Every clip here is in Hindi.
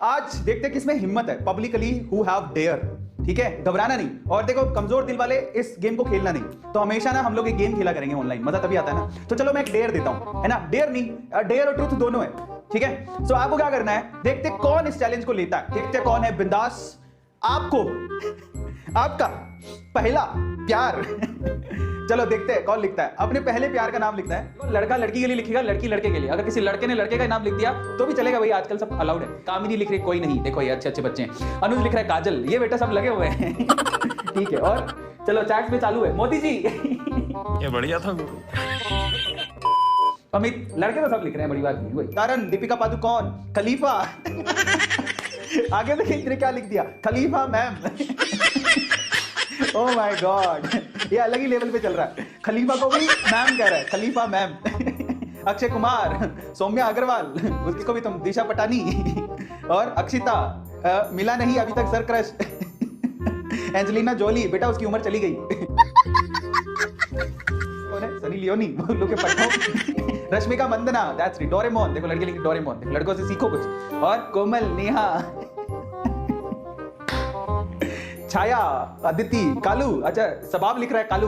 आज देखते हैं किसमें हिम्मत है, पब्लिकली हु हैव डेयर। ठीक है, घबराना नहीं। और देखो, कमजोर दिल वाले इस गेम को खेलना नहीं। तो हमेशा ना हम लोग एक गेम खेला करेंगे ऑनलाइन, मजा तभी आता है ना। तो चलो मैं एक डेयर देता हूं, है ना। डेयर नहीं, डेयर और ट्रूथ दोनों है। ठीक है, सो आपको क्या करना है, देखते कौन इस चैलेंज को लेता है, देखते कौन है बिंदास। आपको आपका पहला प्यार चलो देखते हैं कौन लिखता है। अपने पहले प्यार का नाम लिखता है। लड़का लड़की के लिए लिखेगा, लड़की लड़के के लिए। अगर किसी लड़के ने लड़के का नाम लिख दिया तो भी चलेगा भाई, आजकल सब अलाउड है। कामिनी लिख रही कोई नहीं, देखो ये अच्छे अच्छे बच्चे हैं। अनुज लिख रहा है काजल, ये बेटा सब लगे हुए हैं ठीक है, और चलो चैट में चालू है। मोदी जी ये बढ़िया था गुरु। अमित, लड़के तो सब लिख रहे हैं, बड़ी बात नहीं। वही तारन, दीपिका पादुकोण, खलीफा आगे देखिए क्या लिख दिया, खलीफा मैम ओह माय गॉड, ये अलग ही लेवल पे चल रहा है। खलीफा को भी मैम कह रहा है, खलीफा मैम अक्षय कुमार, सौम्या अग्रवाल, उसको भी तुम, दिशा पटानी और अक्षिता, मिला नहीं अभी तक सर क्रश एंजेलिना जोली, बेटा उसकी उम्र चली गई कौन है, सनी लियोनी, लोग के पट्टों Rashmika Mandhana, that's it. Doraemon, देखो लड़के लिखी डोरेमोन, देखो लड़कों से सीखो कुछ। और कोमल, नेहा, छाया, अदिति, कालू, अच्छा सबाब लिख रहा है कालू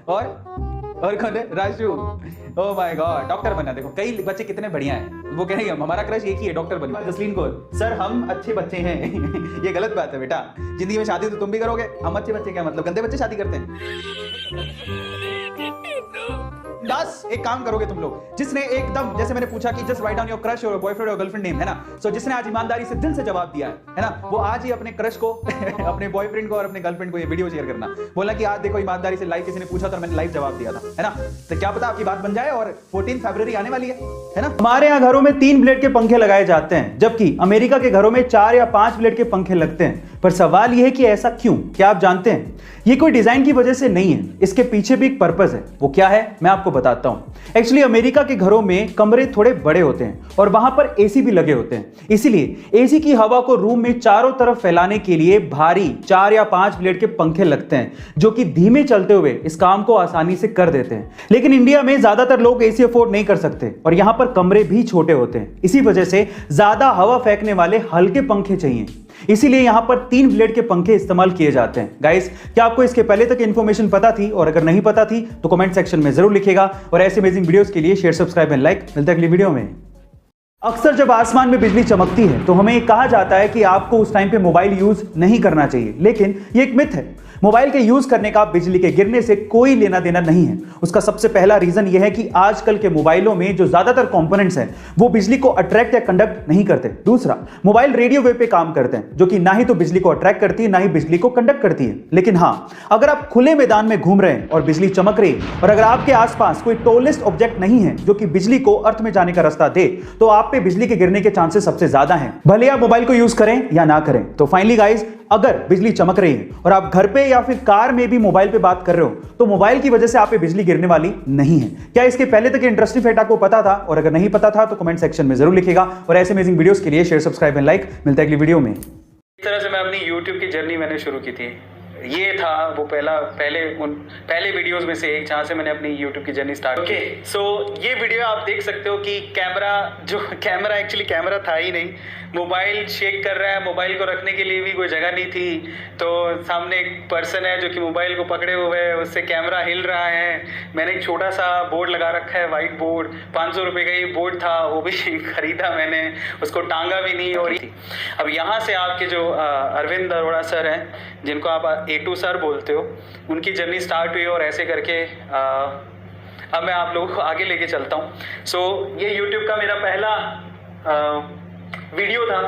और कौन है, Raju, oh my God, doctor बनना। देखो कई बच्चे कितने बढ़िया हैं, वो कह रहे हैं हमारा क्रश एक ही है, डॉक्टर बनना। जसलीन कौर, सर हम अच्छे बच्चे हैं ये गलत बात है बेटा, जिंदगी में शादी तो तुम भी करोगे, हम अच्छे बच्चे क्या मतलब, गंदे बच्चे शादी करते हैं। 10 एक काम करोगे तुम लोग, जिसने एकदम, जैसे मैंने पूछा कि just write down your crush और बॉयफ्रेंड और गर्लफ्रेंड नेम, है ना। सो जिसने आज ईमानदारी से दिल से जवाब दिया है ना, वो आज ही अपने क्रश को अपने बॉयफ्रेंड को और अपने गर्लफ्रेंड को ये वीडियो शेयर करना, बोला कि आज देखो ईमानदारी से लाइव किसी ने पूछा था, मैंने लाइव जवाब दिया था, है ना। तो क्या पता आपकी बात बन जाए, और 14 फरवरी आने वाली है ना। हमारे यहाँ घरों में 3 ब्लेड के पंखे लगाए जाते हैं, जबकि अमेरिका के घरों में 4 या 5 ब्लेड के पंखे लगते हैं। पर सवाल यह है कि ऐसा क्यों, क्या आप जानते हैं? ये कोई डिजाइन की वजह से नहीं है, इसके पीछे भी एक पर्पस है। वो क्या है मैं आपको बताता हूं। एक्चुअली अमेरिका के घरों में कमरे थोड़े बड़े होते हैं और वहां पर एसी भी लगे होते हैं, इसीलिए एसी की हवा को रूम में चारों तरफ फैलाने के लिए भारी 4 या 5 ब्लेड के पंखे लगते हैं, जो कि धीमे चलते हुए इस काम को आसानी से कर देते हैं। लेकिन इंडिया में ज्यादातर लोग एसी अफोर्ड नहीं कर सकते और यहां पर कमरे भी छोटे होते हैं, इसी वजह से ज्यादा हवा फेंकने वाले हल्के पंखे चाहिए, इसीलिए यहां पर 3 ब्लेड के पंखे इस्तेमाल किए जाते हैं। गाइस, क्या आपको इसके पहले तक इंफॉर्मेशन पता थी? और अगर नहीं पता थी तो कमेंट सेक्शन में जरूर लिखिएगा। और ऐसे अमेजिंग वीडियोस के लिए शेयर, सब्सक्राइब एंड लाइक। मिलते हैं अगली वीडियो में। अक्सर जब आसमान में बिजली चमकती है तो हमें कहा जाता है कि आपको उस टाइम पे मोबाइल यूज नहीं करना चाहिए, लेकिन ये एक मिथ है। मोबाइल के यूज करने का बिजली के गिरने से कोई लेना देना नहीं है। उसका सबसे पहला रीजन यह है कि आजकल के मोबाइलों में जो ज्यादातर कंपोनेंट्स हैं वो बिजली को अट्रैक्ट या कंडक्ट नहीं करते। दूसरा, मोबाइल रेडियो वेव पे काम करते हैं, जो कि ना ही तो बिजली को अट्रैक्ट करती है ना ही बिजली को कंडक्ट करती है। लेकिन हां, अगर आप खुले मैदान में घूम रहे हैं और बिजली चमक रही है और अगर आपके आसपास कोई टॉलेस्ट ऑब्जेक्ट नहीं है जो कि बिजली को अर्थ में जाने का रास्ता दे, तो आप पे बिजली के गिरने के चांसेस सबसे ज्यादा हैं, भले आप मोबाइल को यूज करें या ना करें। तो फाइनली गाइस, अगर बिजली चमक रही है और आप घर पे या फिर कार में भी मोबाइल पे बात कर रहे हो तो मोबाइल की वजह से आप पे बिजली गिरने वाली नहीं है। क्या इसके पहले तक इंटरेस्टिंग फैक्ट आपको पता था? और अगर नहीं पता था तो कमेंट सेक्शन में जरूर लिखिएगा। और ऐसे अमेजिंग वीडियोस के लिए शेयर, सब्सक्राइब एंड लाइक। मिलता है अगली वीडियो में। इस तरह से मैं अपनी YouTube की जर्नी मैंने शुरू की थी। ये था वो पहले वीडियोस में से एक जहाँ से मैंने अपनी YouTube की जर्नी स्टार्ट की। सो ये वीडियो आप देख सकते हो कि कैमरा एक्चुअली कैमरा था ही नहीं, मोबाइल शेक कर रहा है, मोबाइल को रखने के लिए भी कोई जगह नहीं थी। तो सामने एक पर्सन है जो कि मोबाइल को पकड़े हुए है, उससे कैमरा हिल रहा है। मैंने एक छोटा सा बोर्ड लगा रखा है, वाइट बोर्ड, 500 रुपये का ये बोर्ड था, वो भी खरीदा मैंने, उसको टांगा भी नहीं। और अब यहाँ से आपके जो अरविंद अरोड़ा सर हैं, जिनको आप A2 सर बोलते हो, उनकी जर्नी स्टार्ट हुई और ऐसे करके अब मैं आप लोगों को आगे लेके चलता हूँ। सो ये YouTube का मेरा पहला वीडियो था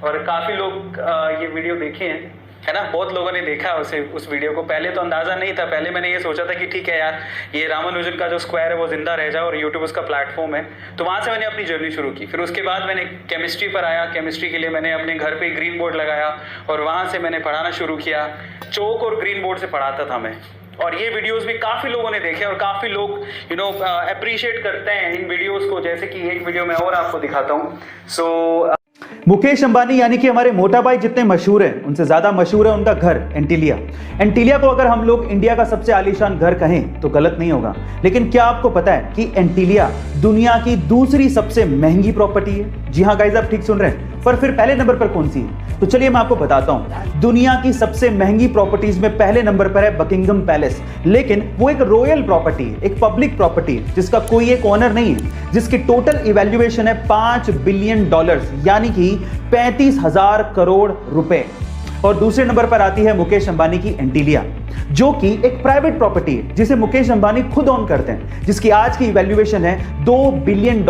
और काफ़ी लोग ये वीडियो देखे हैं, है ना। बहुत लोगों ने देखा उस वीडियो को। पहले तो अंदाज़ा नहीं था, पहले मैंने ये सोचा था कि ठीक है यार, ये रामानुजन का जो स्क्वायर है वो जिंदा रह जाए और यूट्यूब उसका प्लेटफॉर्म है। तो वहाँ से मैंने अपनी जर्नी शुरू की। फिर उसके बाद मैंने केमिस्ट्री पर आया। केमिस्ट्री के लिए मैंने अपने घर पे ग्रीन बोर्ड लगाया और वहाँ से मैंने पढ़ाना शुरू किया। चौक और ग्रीन बोर्ड से पढ़ाता था मैं। और ये वीडियोस भी काफ़ी लोगों ने देखे और काफ़ी लोग अप्रिशिएट करते हैं इन वीडियोस को। जैसे कि एक वीडियो मैं और आपको दिखाता हूँ। सो मुकेश अंबानी यानी कि हमारे मोटा भाई जितने मशहूर हैं उनसे ज्यादा मशहूर है उनका घर एंटीलिया। एंटीलिया को अगर हम लोग इंडिया का सबसे आलीशान घर कहें तो गलत नहीं होगा। लेकिन क्या आपको पता है कि एंटीलिया दुनिया की दूसरी सबसे महंगी प्रॉपर्टी है? जी हाँ गाइस, आप ठीक सुन रहे हैं, पर फिर पहले नंबर पर कौन सी है? तो चलिए मैं आपको बताता हूं। दुनिया की सबसे महंगी प्रॉपर्टीज में पहले नंबर पर है बकिंगम पैलेस, लेकिन वो एक रॉयल प्रॉपर्टी है, एक पब्लिक प्रॉपर्टी है जिसका कोई एक ओनर नहीं है, जिसकी टोटल इवैल्यूएशन है $5 बिलियन, यानी कि 35,000 करोड़ रुपए। और दूसरे नंबर पर आती है मुकेश अंबानी की एंटीलिया, जो कि एक प्राइवेट प्रॉपर्टी है जिसे मुकेश अंबानी खुद ओन करते हैं, जिसकी आज की इवैल्यूएशन है $2 बिलियन,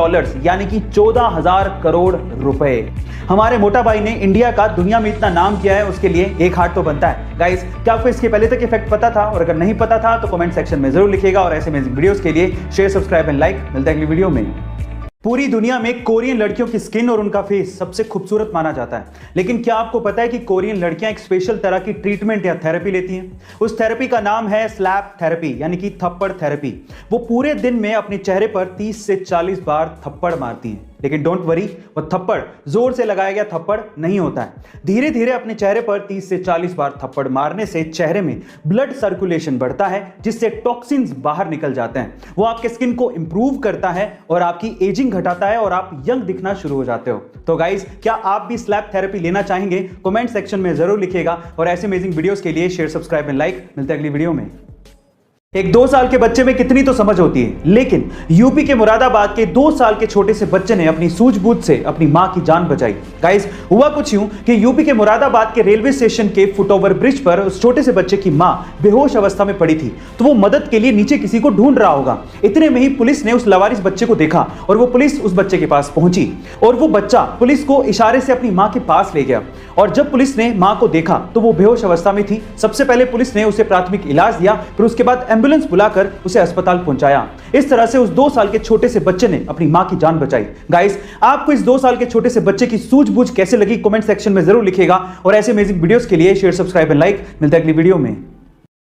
यानी कि 14,000 करोड़ रुपए। हमारे मोटा भाई ने इंडिया का दुनिया में इतना नाम किया है, उसके लिए एक हार्ट तो बनता है। गाइस, क्या आपको इसके पहले तक इफेक्ट पता था? और अगर नहीं पता था तो कमेंट सेक्शन में जरूर लिखिएगा। और ऐसे अमेजिंग वीडियोस के लिए शेयर, सब्सक्राइब एंड लाइक। मिलता है अगली वीडियो में। पूरी दुनिया में कोरियन लड़कियों की स्किन और उनका फेस सबसे खूबसूरत माना जाता है, लेकिन क्या आपको पता है कि कोरियन लड़कियां एक स्पेशल तरह की ट्रीटमेंट या थेरेपी लेती हैं? उस थेरेपी का नाम है स्लैप थेरेपी, यानी कि थप्पड़ थेरेपी। वो पूरे दिन में अपने चेहरे पर 30 से 40 बार थप्पड़ मारती हैं, लेकिन डोंट वरी, वो थप्पड़ जोर से लगाया गया थप्पड़ नहीं होता है। धीरे धीरे अपने चेहरे पर 30 से 40 बार थप्पड़ मारने से चेहरे में ब्लड सर्कुलेशन बढ़ता है, जिससे टॉक्सिन्स बाहर निकल जाते हैं। वो आपके स्किन को इंप्रूव करता है और आपकी एजिंग घटाता है और आप यंग दिखना शुरू हो जाते हो। तो गाइस, क्या आप भी स्लैप थेरेपी लेना चाहेंगे? कमेंट सेक्शन में जरूर लिखिएगा। और ऐसे अमेजिंग वीडियोस के लिए शेयर, सब्सक्राइब एंड लाइक। मिलते हैं अगली वीडियो में। एक 2 साल के बच्चे में कितनी तो समझ होती है, लेकिन यूपी के मुरादाबाद के 2 साल के छोटे से बच्चे ने अपनी सूझबूझ से अपनी मां की जान बचाई। गाइस, हुआ कुछ यूं कि यूपी के मुरादाबाद के रेलवे स्टेशन के फुटओवर ब्रिज पर उस छोटे से बच्चे की मां बेहोश अवस्था में पड़ी थी, तो वो मदद के लिए नीचे किसी को ढूंढ रहा होगा। इतने में ही पुलिस ने उस लावारिस बच्चे को देखा और वो पुलिस उस बच्चे के पास पहुंची और वो बच्चा पुलिस को इशारे से अपनी मां के पास ले गया। और जब पुलिस ने मां को देखा तो वो बेहोश अवस्था में थी। सबसे पहले पुलिस ने उसे प्राथमिक इलाज दिया, फिर उसके बाद एम्बुलेंस बुलाकर उसे अस्पताल पहुंचाया। इस तरह से उस 2 साल के छोटे से बच्चे ने अपनी मां की जान बचाई। गाइस, आपको इस 2 साल के छोटे से बच्चे की सूझबूझ कैसे लगी? कमेंट सेक्शन में जरूर लिखिएगा। और ऐसे अमेजिंग वीडियोस के लिए शेयर, सब्सक्राइब एंड लाइक। मिलता है अगली वीडियो में।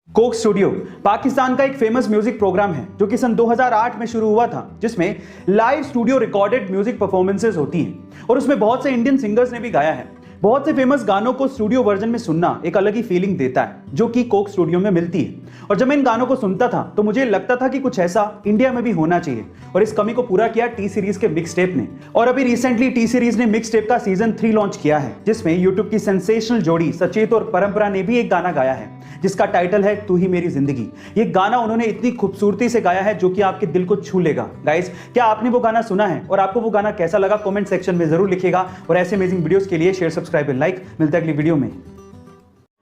कोक स्टूडियो पाकिस्तान का एक फेमस म्यूजिक प्रोग्राम है जो कि सन 2008 में शुरू हुआ था, जिसमें live studio recorded music performances होती हैं और उसमें बहुत से इंडियन सिंगर्स ने भी गाया है। बहुत से फेमस गानों को स्टूडियो वर्जन में सुनना एक अलग ही फीलिंग देता है, जो कि कोक स्टूडियो में मिलती है। और जब मैं इन गानों को सुनता था तो मुझे लगता था कि कुछ ऐसा इंडिया में भी होना चाहिए, और इस कमी को पूरा किया टी सीरीज के मिक्स टेप ने। और अभी रिसेंटली टी सीरीज ने मिक्स टेप का सीजन 3 लॉन्च किया है, जिसमें यूट्यूब की सेंसेशनल जोड़ी सचेत और परंपरा ने भी एक गाना गाया है, जिसका टाइटल है तू ही मेरी जिंदगी। ये गाना उन्होंने इतनी खूबसूरती से गाया है जो कि आपके दिल को छू लेगा। गाइस, क्या आपने वो गाना सुना है और आपको वो गाना कैसा लगा? कमेंट सेक्शन में जरूर लिखिएगा। और ऐसे अमेजिंग वीडियोस के लिए शेयर, सब्सक्राइब एंड लाइक। मिलता है अगली वीडियो में।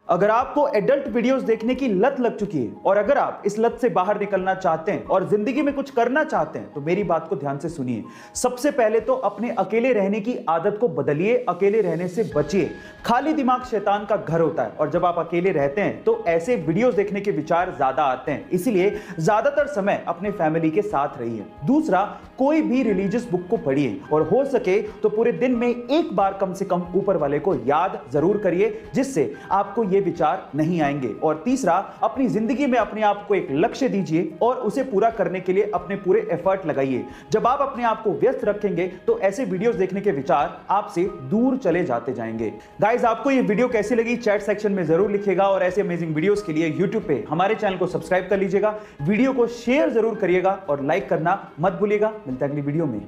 अगर आपको एडल्ट वीडियोस देखने की लत लग चुकी है और अगर आप इस लत से बाहर निकलना चाहते हैं और जिंदगी में कुछ करना चाहते हैं तो मेरी बात को ध्यान से सुनिए। सबसे पहले तो अपने अकेले रहने की आदत को बदलिए, अकेले रहने से बचिए। खाली दिमाग शैतान का घर होता है और जब आप अकेले रहते हैं तो ऐसे वीडियोस देखने के विचार ज्यादा आते हैं, इसीलिए ज्यादातर समय अपने फैमिली के साथ रहिए। दूसरा, कोई भी रिलीजियस बुक को पढ़िए और हो सके तो पूरे दिन में एक बार कम से कम ऊपर वाले को याद जरूर करिए, जिससे आपको ये विचार नहीं आएंगे। और तीसरा, अपनी जिंदगी में अपने आप को एक लक्ष्य दीजिए और उसे पूरा करने के लिए अपने पूरे एफर्ट लगाइए। जब आप अपने आप को व्यस्त रखेंगे तो ऐसे वीडियोस देखने के विचार आपसे दूर चले जाते जाएंगे। गाइस, आपको ये वीडियो कैसी लगी चैट सेक्शन में जरूर लिखिएगा। और ऐसे अमेजिंग वीडियोस के लिए यूट्यूब पे हमारे चैनल को सब्सक्राइब कर लीजिएगा, वीडियो को शेयर जरूर करिएगा और लाइक करना मत भूलिएगा। मिलता है अगली वीडियो में।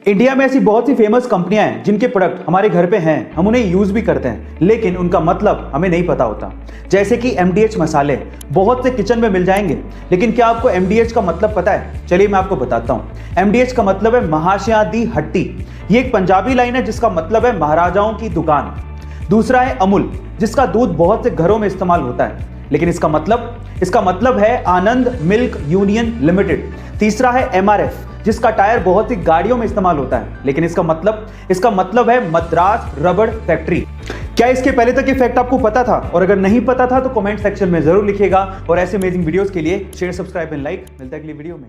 इंडिया में ऐसी बहुत सी फेमस कंपनियां हैं जिनके प्रोडक्ट हमारे घर पे हैं, हम उन्हें यूज भी करते हैं, लेकिन उनका मतलब हमें नहीं पता होता। जैसे कि MDH मसाले बहुत से किचन में मिल जाएंगे, लेकिन क्या आपको MDH का मतलब पता है? चलिए मैं आपको बताता हूं। MDH का मतलब है महाशया दी हट्टी। ये एक पंजाबी लाइन है जिसका मतलब है महाराजाओं की दुकान। दूसरा है अमूल, जिसका दूध बहुत से घरों में इस्तेमाल होता है, लेकिन इसका मतलब है आनंद मिल्क यूनियन लिमिटेड। तीसरा है MRF, जिसका टायर बहुत सी गाड़ियों में इस्तेमाल होता है, लेकिन इसका मतलब है मद्रास रबड़ फैक्ट्री। क्या इसके पहले तक ये फैक्ट आपको पता था? और अगर नहीं पता था तो कमेंट सेक्शन में जरूर लिखिएगा। और ऐसे अमेजिंग वीडियोस के लिए शेयर, सब्सक्राइब एंड लाइक। मिलता है अगली वीडियो में।